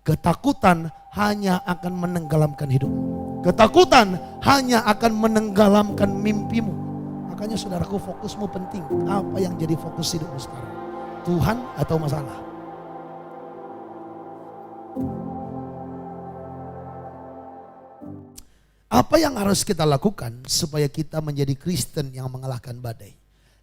Ketakutan hanya akan menenggelamkan hidupmu. Ketakutan hanya akan menenggelamkan mimpimu. Makanya saudaraku, fokusmu penting. Apa yang jadi fokus hidupmu sekarang? Tuhan atau masalah? Apa yang harus kita lakukan supaya kita menjadi Kristen yang mengalahkan badai?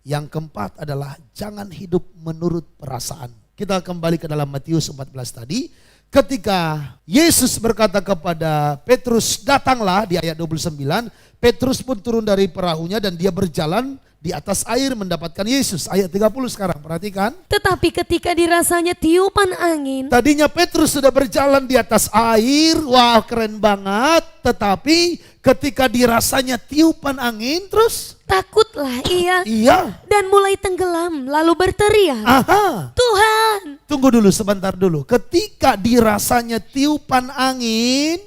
Yang keempat adalah jangan hidup menurut perasaan. Kita kembali ke dalam Matius 14 tadi. Ketika Yesus berkata kepada Petrus, datanglah, di ayat 29. Petrus pun turun dari perahunya dan dia berjalan di atas air mendapatkan Yesus. Ayat 30 sekarang, perhatikan. Tetapi ketika dirasanya tiupan angin. Tadinya Petrus sudah berjalan di atas air, wah keren banget. Tetapi ketika dirasanya tiupan angin, terus Takutlah ia. Iya. Dan mulai tenggelam lalu berteriak. Aha. Tuhan. Tunggu dulu, sebentar dulu. Ketika dirasanya tiupan angin,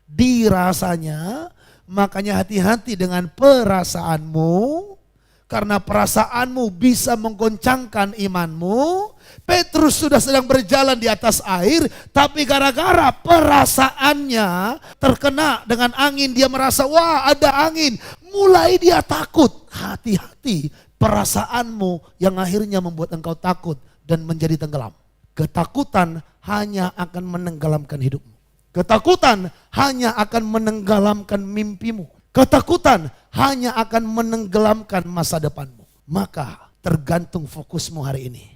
dirasanya, makanya hati-hati dengan perasaanmu. Karena perasaanmu bisa menggoncangkan imanmu. Petrus sudah sedang berjalan di atas air, tapi gara-gara perasaannya terkena dengan angin, dia merasa wah ada angin. Mulai dia takut. Hati-hati perasaanmu yang akhirnya membuat engkau takut dan menjadi tenggelam. Ketakutan hanya akan menenggelamkan hidupmu. Ketakutan hanya akan menenggelamkan mimpimu. Ketakutan hanya akan menenggelamkan masa depanmu. Maka tergantung fokusmu hari ini.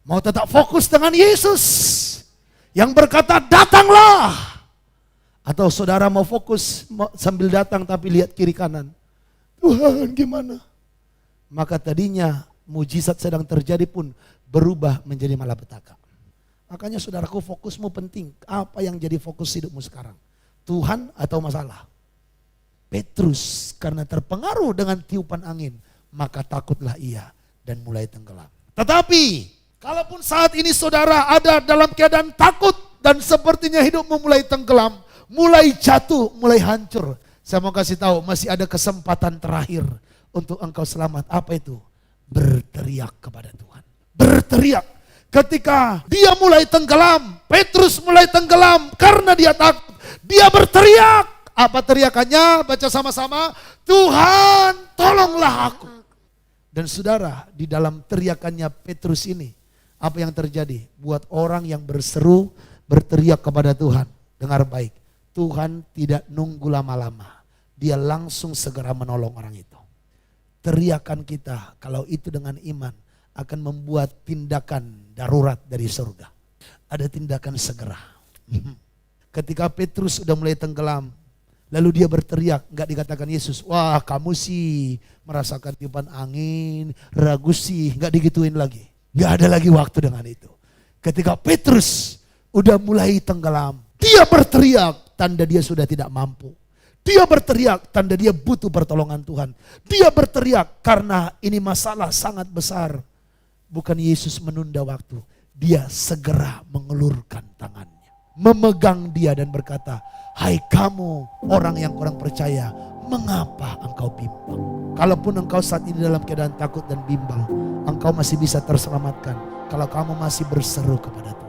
Mau tetap fokus dengan Yesus yang berkata datanglah. Atau saudara mau fokus sambil datang tapi lihat kiri kanan. Tuhan gimana? Maka tadinya mujizat sedang terjadi pun berubah menjadi malapetaka. Makanya saudaraku, fokusmu penting. Apa yang jadi fokus hidupmu sekarang? Tuhan atau masalah? Petrus karena terpengaruh dengan tiupan angin, maka takutlah ia dan mulai tenggelam. Tetapi kalaupun saat ini saudara ada dalam keadaan takut dan sepertinya hidupmu mulai tenggelam, mulai jatuh, mulai hancur. Saya mau kasih tahu, masih ada kesempatan terakhir untuk engkau selamat. Apa itu? Berteriak kepada Tuhan. Berteriak. Ketika dia mulai tenggelam, Petrus mulai tenggelam karena dia takut. Dia berteriak. Apa teriakannya? Baca sama-sama. Tuhan, tolonglah aku. Dan saudara, di dalam teriakannya Petrus ini, apa yang terjadi? Buat orang yang berseru, berteriak kepada Tuhan. Dengar baik. Tuhan tidak nunggu lama-lama. Dia langsung segera menolong orang itu. Teriakan kita, kalau itu dengan iman, akan membuat tindakan darurat dari surga. Ada tindakan segera. Ketika Petrus sudah mulai tenggelam, lalu dia berteriak, enggak dikatakan Yesus, wah kamu sih merasakan tiupan angin, ragu sih, enggak digituin lagi. Enggak ada lagi waktu dengan itu. Ketika Petrus udah mulai tenggelam, dia berteriak, tanda dia sudah tidak mampu. Dia berteriak, tanda dia butuh pertolongan Tuhan. Dia berteriak karena ini masalah sangat besar. Bukan Yesus menunda waktu, dia segera mengelurkan tangannya, memegang dia dan berkata, hai kamu orang yang kurang percaya, mengapa engkau bimbang? Kalaupun engkau saat ini dalam keadaan takut dan bimbang, engkau masih bisa terselamatkan kalau kamu masih berseru kepada Tuhan.